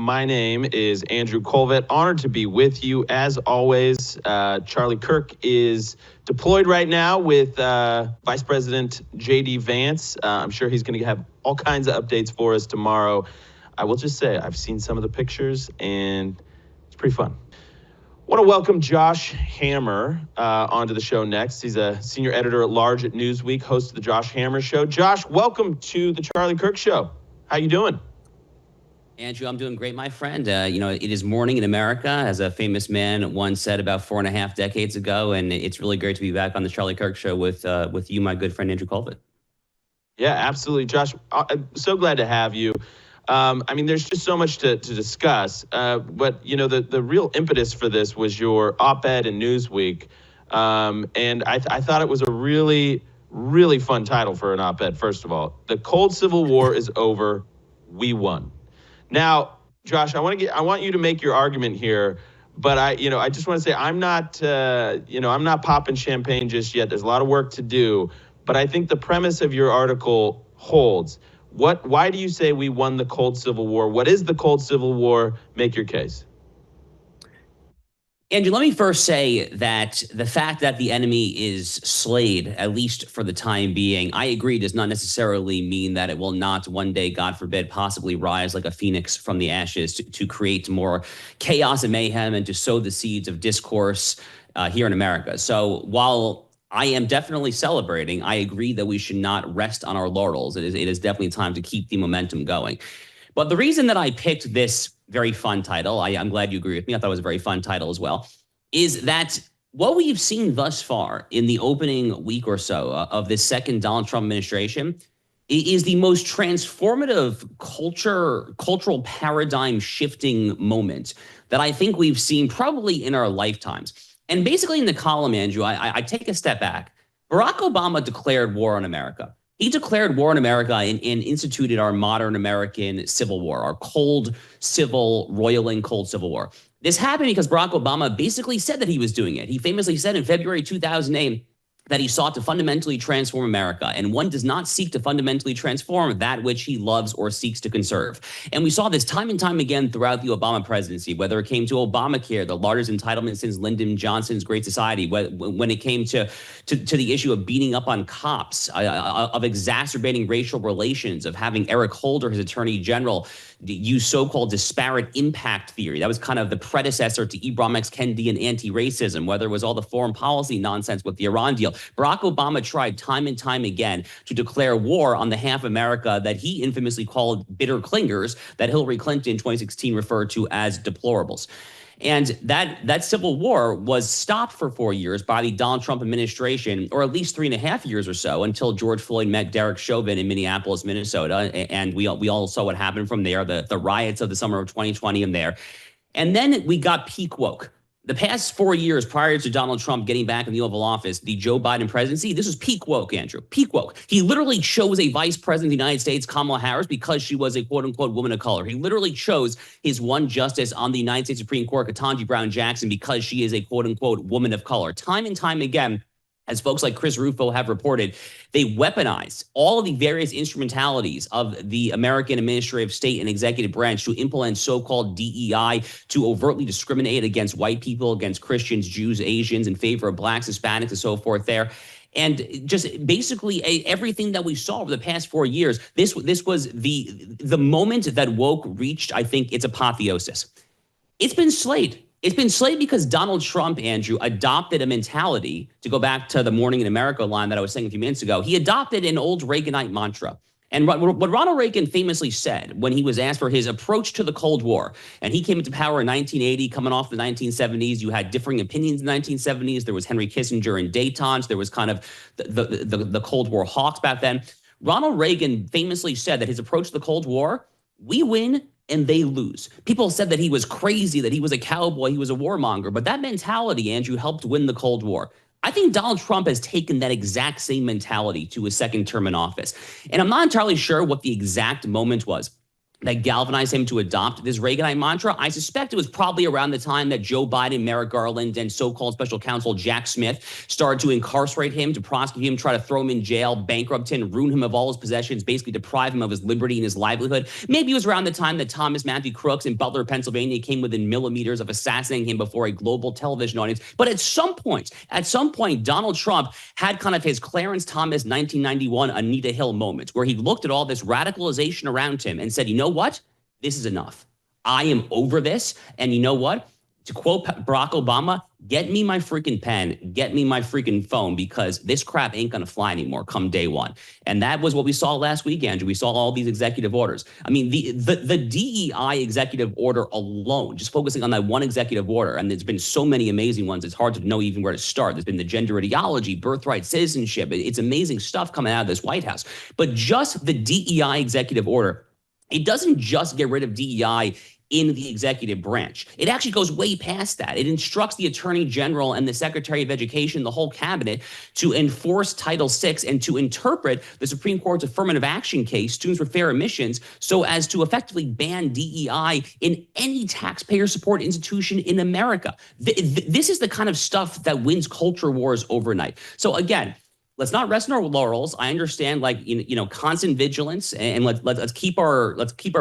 My name is Andrew Colvett. Honored to be with you as always. Charlie Kirk is deployed right now with Vice President J.D. Vance. I'm sure he's going to have all kinds of updates for us tomorrow. I will just say I've seen some of the pictures, and it's pretty fun. Want to welcome Josh Hammer onto the show next. He's a senior editor at large at Newsweek, host of the Josh Hammer Show. Josh, welcome to the Charlie Kirk Show. How you doing? Andrew, I'm doing great, my friend. It is morning in America, as a famous man once said about 4.5 decades ago, and it's really great to be back on the Charlie Kirk Show with you, my good friend Andrew Colvett. Yeah, absolutely, Josh. I'm so glad to have you. There's just so much to discuss, but the real impetus for this was your op-ed in Newsweek, and I thought it was a really, really fun title for an op-ed. First of all, the Cold Civil War is over. We won. Now, Josh, I want you to make your argument here, but I just want to say I'm not popping champagne just yet. There's a lot of work to do, but I think the premise of your article holds. Why do you say we won the Cold Civil War? What is the Cold Civil War? Make your case. Andrew, let me first say that the fact that the enemy is slayed, at least for the time being, I agree, does not necessarily mean that it will not one day, God forbid, possibly rise like a phoenix from the ashes to create more chaos and mayhem and to sow the seeds of discourse here in America. So while I am definitely celebrating, I agree that we should not rest on our laurels. It is definitely time to keep the momentum going. But the reason that I picked this very fun title, I'm glad you agree with me, I thought it was a very fun title as well, is that what we've seen thus far in the opening week or so of this second Donald Trump administration is the most transformative cultural paradigm shifting moment that I think we've seen probably in our lifetimes. And basically in the column, Andrew, I take a step back. Barack Obama declared war on America. He declared war on America and instituted our modern American Civil War, our roiling cold Civil War. This happened because Barack Obama basically said that he was doing it. He famously said in February 2008 that he sought to fundamentally transform America, and one does not seek to fundamentally transform that which he loves or seeks to conserve. And we saw this time and time again throughout the Obama presidency, whether it came to Obamacare, the largest entitlement since Lyndon Johnson's Great Society, when it came to the issue of beating up on cops, of exacerbating racial relations, of having Eric Holder, his attorney general, use so-called disparate impact theory. That was kind of the predecessor to Ibram X. Kendi and anti-racism, whether it was all the foreign policy nonsense with the Iran deal. Barack Obama tried time and time again to declare war on the half America that he infamously called bitter clingers, that Hillary Clinton in 2016 referred to as deplorables. And that civil war was stopped for 4 years by the Donald Trump administration, or at least 3.5 years or so, until George Floyd met Derek Chauvin in Minneapolis, Minnesota. And we all saw what happened from there, the riots of the summer of 2020 in there. And then we got peak woke. The past 4 years prior to Donald Trump getting back in the Oval Office, the Joe Biden presidency, this was peak woke, Andrew, peak woke. He literally chose a vice president of the United States, Kamala Harris, because she was a quote unquote woman of color. He literally chose his one justice on the United States Supreme Court, Ketanji Brown Jackson, because she is a quote unquote woman of color. Time and time again, as folks like Chris Rufo have reported, they weaponize all of the various instrumentalities of the American administrative state and executive branch to implement so-called DEI, to overtly discriminate against white people, against Christians, Jews, Asians, in favor of blacks, Hispanics, and so forth there. And just basically everything that we saw over the past 4 years, this was the moment that woke reached, I think, its apotheosis. It's been slayed. It's been slayed because Donald Trump, Andrew, adopted a mentality, to go back to the Morning in America line that I was saying a few minutes ago. He adopted an old Reaganite mantra. And what Ronald Reagan famously said when he was asked for his approach to the Cold War, and he came into power in 1980, coming off the 1970s, you had differing opinions in the 1970s. There was Henry Kissinger and détente. There was kind of the Cold War hawks back then. Ronald Reagan famously said that his approach to the Cold War, we win and they lose. People said that he was crazy, that he was a cowboy, he was a warmonger, but that mentality, Andrew, helped win the Cold War. I think Donald Trump has taken that exact same mentality to his second term in office. And I'm not entirely sure what the exact moment was. that galvanized him to adopt this Reaganite mantra? I suspect it was probably around the time that Joe Biden, Merrick Garland, and so-called special counsel Jack Smith started to incarcerate him, to prosecute him, try to throw him in jail, bankrupt him, ruin him of all his possessions, basically deprive him of his liberty and his livelihood. Maybe it was around the time that Thomas Matthew Crooks in Butler, Pennsylvania came within millimeters of assassinating him before a global television audience. But at some point, Donald Trump had kind of his Clarence Thomas 1991 Anita Hill moment where he looked at all this radicalization around him and said, you know what? This is enough. I am over this. And you know what? To quote Barack Obama, get me my freaking pen, get me my freaking phone, because this crap ain't going to fly anymore come day one. And that was what we saw last week, Andrew. We saw all these executive orders. I mean, the DEI executive order alone, just focusing on that one executive order, and there's been so many amazing ones, it's hard to know even where to start. There's been the gender ideology, birthright citizenship. It's amazing stuff coming out of this White House. But just the DEI executive order, it doesn't just get rid of DEI in the executive branch. It actually goes way past that. It instructs the Attorney General and the Secretary of Education, the whole cabinet, to enforce Title VI and to interpret the Supreme Court's affirmative action case, Students for Fair Admissions, so as to effectively ban DEI in any taxpayer support institution in America. This is the kind of stuff that wins culture wars overnight. So again, let's not rest on our laurels. I understand, like, constant vigilance, and let's keep our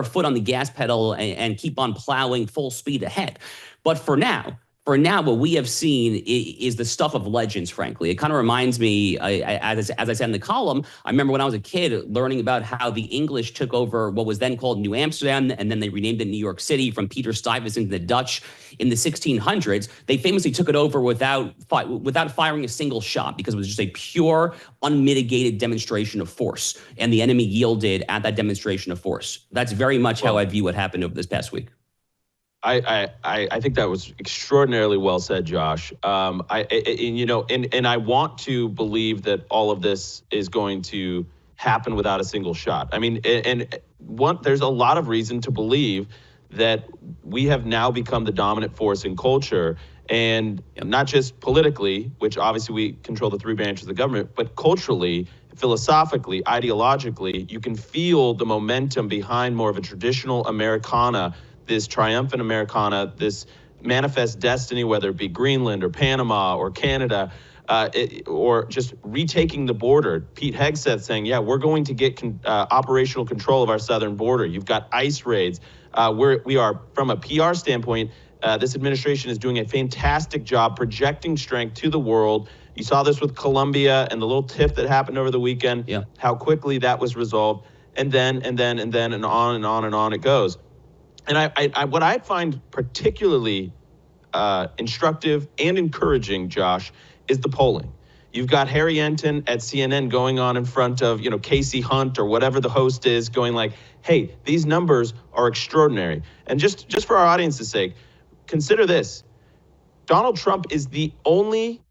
foot on the gas pedal and keep on plowing full speed ahead. But for now, what we have seen is the stuff of legends, frankly. It kind of reminds me, as I said in the column, I remember when I was a kid learning about how the English took over what was then called New Amsterdam, and then they renamed it New York City from Peter Stuyvesant to the Dutch in the 1600s. They famously took it over without firing a single shot, because it was just a pure, unmitigated demonstration of force. And the enemy yielded at that demonstration of force. That's very much how I view what happened over this past week. I think that was extraordinarily well said, Josh. And I want to believe that all of this is going to happen without a single shot. I mean, there's a lot of reason to believe that we have now become the dominant force in culture, and not just politically, which obviously we control the three branches of the government, but culturally, philosophically, ideologically. You can feel the momentum behind more of a traditional Americana, this triumphant Americana, this manifest destiny, whether it be Greenland or Panama or Canada, or just retaking the border. Pete Hegseth saying, yeah, we're going to get operational control of our southern border. You've got ICE raids. We are, from a PR standpoint, this administration is doing a fantastic job projecting strength to the world. You saw this with Colombia and the little tiff that happened over the weekend, how quickly that was resolved, and on and on it goes. And what I find particularly instructive and encouraging, Josh, is the polling. You've got Harry Enton at CNN going on in front of, Casey Hunt or whatever the host is, going like, hey, these numbers are extraordinary. And just for our audience's sake, consider this. Donald Trump is the only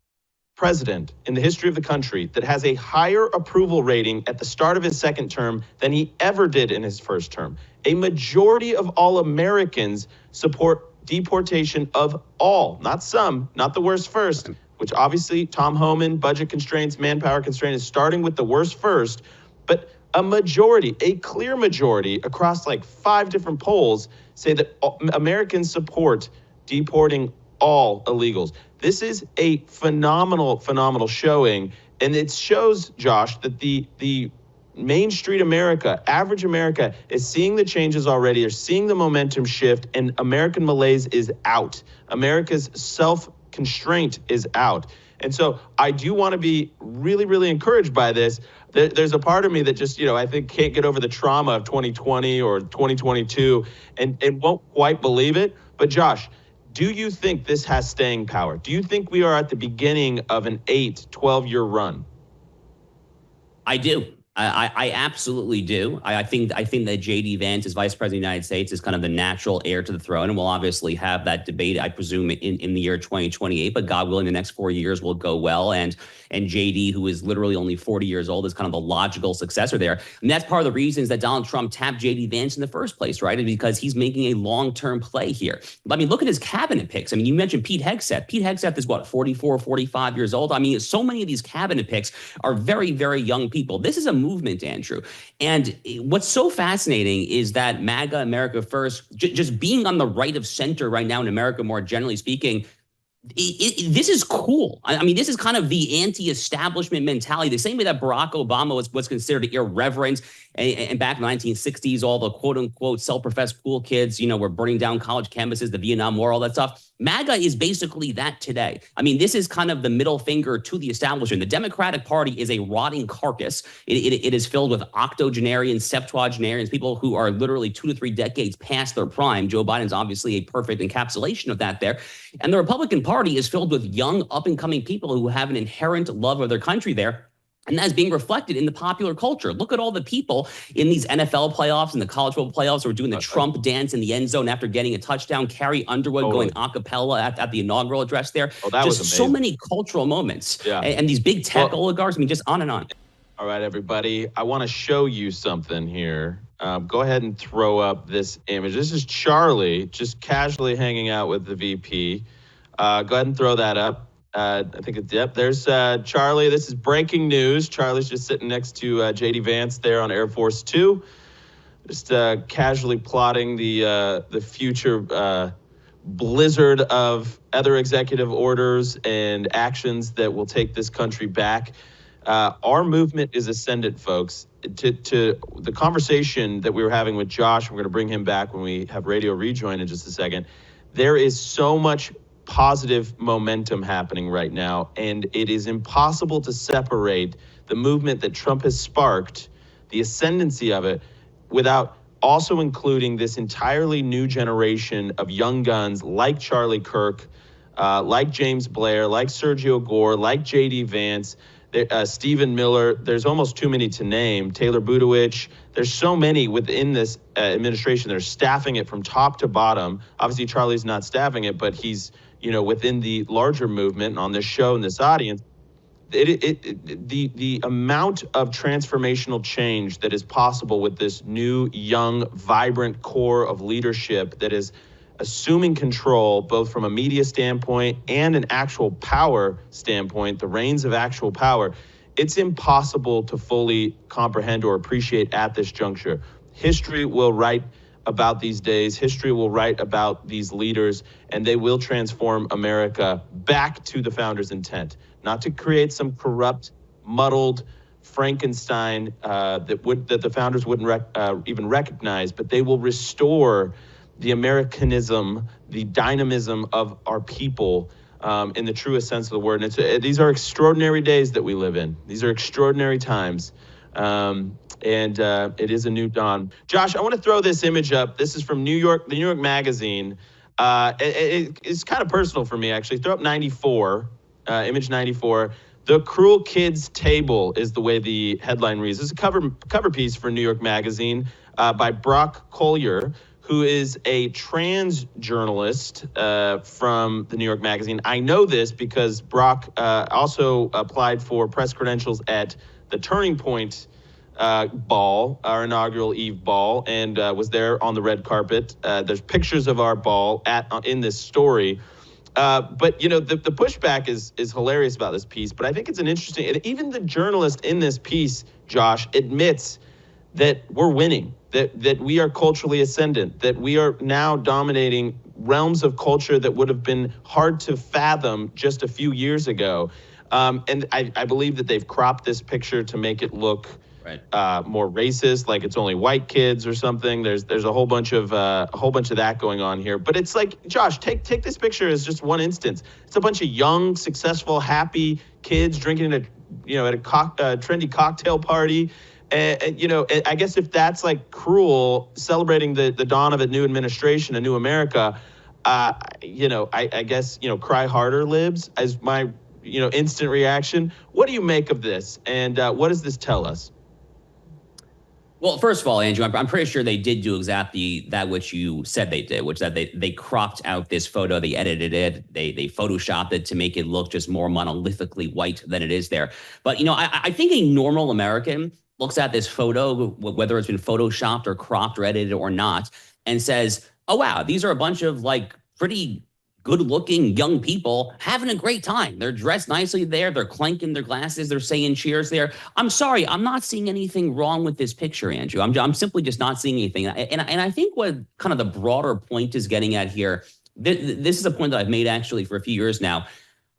president in the history of the country that has a higher approval rating at the start of his second term than he ever did in his first term. A majority of all Americans support deportation of all, not some, not the worst first, which obviously Tom Homan, budget constraints, manpower constraints, is starting with the worst first, but a majority, a clear majority across like 5 different polls say that Americans support deporting all illegals. This is a phenomenal showing, and it shows, Josh, that the Main Street America, average America, is seeing the changes already, are seeing the momentum shift, and American malaise is out. America's self-constraint is out. And so I do want to be really, really encouraged by this. There's a part of me that just, I think can't get over the trauma of 2020 or 2022 and won't quite believe it. But Josh, do you think this has staying power? Do you think we are at the beginning of an 12-year run? I do. I absolutely do. I think that J.D. Vance as Vice President of the United States is kind of the natural heir to the throne, and we'll obviously have that debate, I presume, in the year 2028. But God willing, the next 4 years will go well, and J.D., who is literally only 40 years old, is kind of the logical successor there. And that's part of the reasons that Donald Trump tapped J.D. Vance in the first place, right? And because he's making a long-term play here. I mean, look at his cabinet picks. I mean, you mentioned Pete Hegseth. Pete Hegseth is what, 44, 45 years old? I mean, so many of these cabinet picks are very, very young people. This is a movement, Andrew. And what's so fascinating is that MAGA, America First, just being on the right of center right now in America, more generally speaking, this is cool. I mean, this is kind of the anti-establishment mentality, the same way that Barack Obama was considered irreverent. And back in the 1960s, all the quote unquote self-professed cool kids, were burning down college campuses, the Vietnam War, all that stuff. MAGA is basically that today. I mean, this is kind of the middle finger to the establishment. The Democratic Party is a rotting carcass. It is filled with octogenarians, septuagenarians, people who are literally 2 to 3 decades past their prime. Joe Biden's obviously a perfect encapsulation of that there. And the Republican Party is filled with young, up-and-coming people who have an inherent love of their country there. And that's being reflected in the popular culture. Look at all the people in these NFL playoffs and the college football playoffs who are doing the Trump dance in the end zone after getting a touchdown. Carrie Underwood going a cappella at the inaugural address there. That was amazing. So many cultural moments. Yeah. And these big tech oligarchs, I mean, just on and on. All right, everybody. I want to show you something here. Go ahead and throw up this image. This is Charlie just casually hanging out with the VP. Go ahead and throw that up. I think it's, yep, there's Charlie. This is breaking news. Charlie's just sitting next to J.D. Vance there on Air Force Two, just casually plotting the future blizzard of other executive orders and actions that will take this country back. Our movement is ascendant, folks. To the conversation that we were having with Josh, we're going to bring him back when we have Radio Rejoin in just a second. There is so much positive momentum happening right now, and it is impossible to separate the movement that Trump has sparked, the ascendancy of it, without also including this entirely new generation of young guns like Charlie Kirk, like James Blair, like Sergio Gore, like J.D. Vance, Stephen Miller. There's almost too many to name. Taylor Budowich. There's so many within this administration that are staffing it from top to bottom. Obviously, Charlie's not staffing it, but he's within the larger movement on this show and this audience. The amount of transformational change that is possible with this new, young, vibrant core of leadership that is assuming control, both from a media standpoint and an actual power standpoint, the reins of actual power, it's impossible to fully comprehend or appreciate at this juncture. History will write about these days. History will write about these leaders, and they will transform America back to the founders' intent, not to create some corrupt, muddled Frankenstein that the founders wouldn't even recognize, but they will restore the Americanism, the dynamism of our people in the truest sense of the word. And these are extraordinary days that we live in. These are extraordinary times. And it is a new dawn. Josh, I want to throw this image up. This is from the New York Magazine. It's kind of personal for me, actually. Throw up 94, image 94. The Cruel Kids Table is the way the headline reads. This is a cover piece for New York Magazine by Brock Collier, who is a trans journalist from the New York Magazine. I know this because Brock also applied for press credentials at the Turning Point ball, our inaugural Eve ball, and was there on the red carpet. There's pictures of our ball in this story. But the pushback is hilarious about this piece. But I think it's an interesting, and even the journalist in this piece, Josh, admits that we're winning, that we are culturally ascendant, that we are now dominating realms of culture that would have been hard to fathom just a few years ago. And I believe that they've cropped this picture to make it look more racist, like it's only white kids or something. There's a whole bunch of that going on here. But it's like, Josh, take this picture as just one instance. It's a bunch of young, successful, happy kids drinking at a trendy cocktail party. I guess if that's like cruel, celebrating the dawn of a new administration, a new America, I guess, cry harder, libs, as my, instant reaction. What do you make of this? And what does this tell us? Well, first of all, Andrew, I'm pretty sure they did do exactly that which you said they did, which that they cropped out this photo, they edited it, they photoshopped it to make it look just more monolithically white than it is there. But, I think a normal American looks at this photo, whether it's been photoshopped or cropped or edited or not, and says, oh, wow, these are a bunch of like pretty good-looking young people having a great time. They're dressed nicely there. They're clanking their glasses. They're saying cheers there. I'm sorry, I'm not seeing anything wrong with this picture, Andrew. I'm simply just not seeing anything. And I think what kind of the broader point is getting at here, this is a point that I've made actually for a few years now.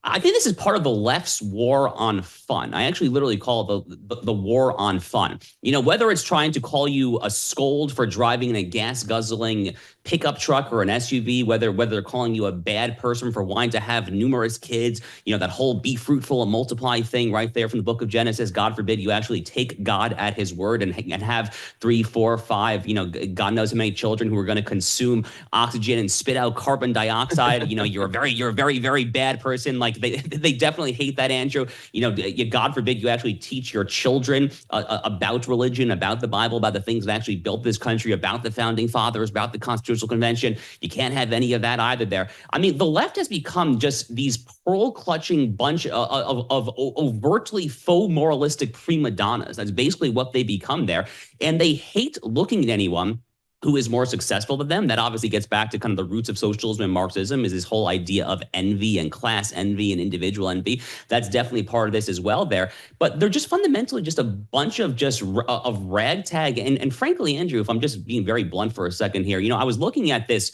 I think this is part of the left's war on fun. I actually literally call it the war on fun. You know, whether it's trying to call you a scold for driving in a gas guzzling pickup truck or an SUV, whether they're calling you a bad person for wanting to have numerous kids, you know, that whole be fruitful and multiply thing right there from the book of Genesis. God forbid you actually take God at his word and have 3, 4, 5, you know, God knows how many children who are going to consume oxygen and spit out carbon dioxide. You know, you're a very, very bad person. Like they definitely hate that, Andrew. You know, God forbid you actually teach your children about religion, about the Bible, about the things that actually built this country, about the founding fathers, about the Constitutional Convention. You can't have any of that either there. I mean, the left has become just these pearl-clutching bunch of overtly faux moralistic prima donnas. That's basically what they become there. And they hate looking at anyone who is more successful than them. That obviously gets back to kind of the roots of socialism and Marxism, is this whole idea of envy and class envy and individual envy. That's definitely part of this as well there. But they're just fundamentally just a bunch of just of ragtag. And frankly, Andrew, if I'm just being very blunt for a second here, you know, I was looking at this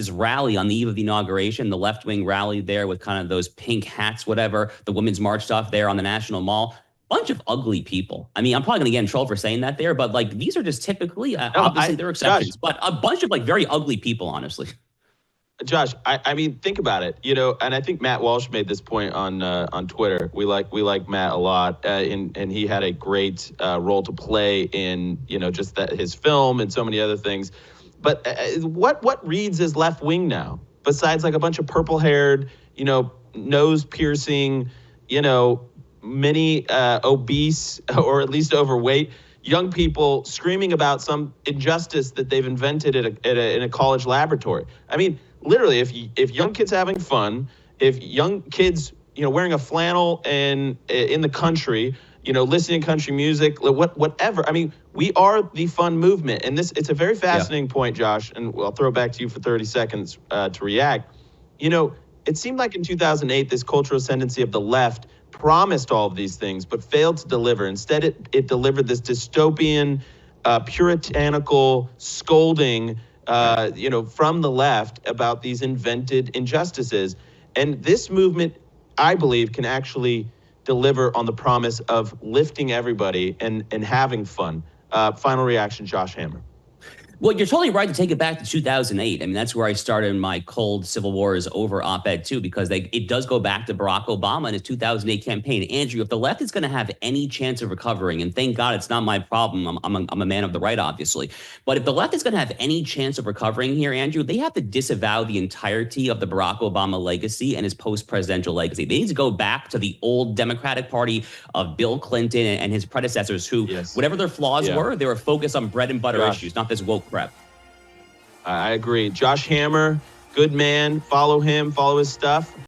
rally on the eve of the inauguration, the left-wing rally there with kind of those pink hats, whatever, the Women's March stuff there on the National Mall. Bunch of ugly people. I mean, I'm probably going to get in trouble for saying that there, but like these are just typically, obviously there are exceptions, but a bunch of like very ugly people, honestly. Josh, I mean, think about it, you know, and I think Matt Walsh made this point on Twitter. We like Matt a lot, and he had a great role to play in, you know, just that his film and so many other things. But what reads as left wing now, besides like a bunch of purple-haired, you know, nose-piercing, you know, many obese or at least overweight young people screaming about some injustice that they've invented in a college laboratory. I mean, literally, if young kids having fun, if young kids, you know, wearing a flannel and in the country, you know, listening to country music, whatever. I mean, we are the fun movement, and it's a very fascinating point, Josh. And I'll throw it back to you for 30 seconds to react. You know, it seemed like in 2008, this cultural ascendancy of the left promised all of these things, but failed to deliver. Instead, it delivered this dystopian, puritanical scolding, you know, from the left about these invented injustices. And this movement, I believe, can actually deliver on the promise of lifting everybody and having fun. Final reaction, Josh Hammer. Well, you're totally right to take it back to 2008. I mean, that's where I started my cold Civil War is over op-ed too, because it does go back to Barack Obama and his 2008 campaign. Andrew, if the left is going to have any chance of recovering, and thank God it's not my problem, I'm a man of the right, obviously. But if the left is going to have any chance of recovering here, Andrew, they have to disavow the entirety of the Barack Obama legacy and his post-presidential legacy. They need to go back to the old Democratic Party of Bill Clinton and his predecessors who, whatever their flaws were, they were focused on bread and butter issues, not this woke crap. I agree. Josh Hammer, good man. Follow him, follow his stuff.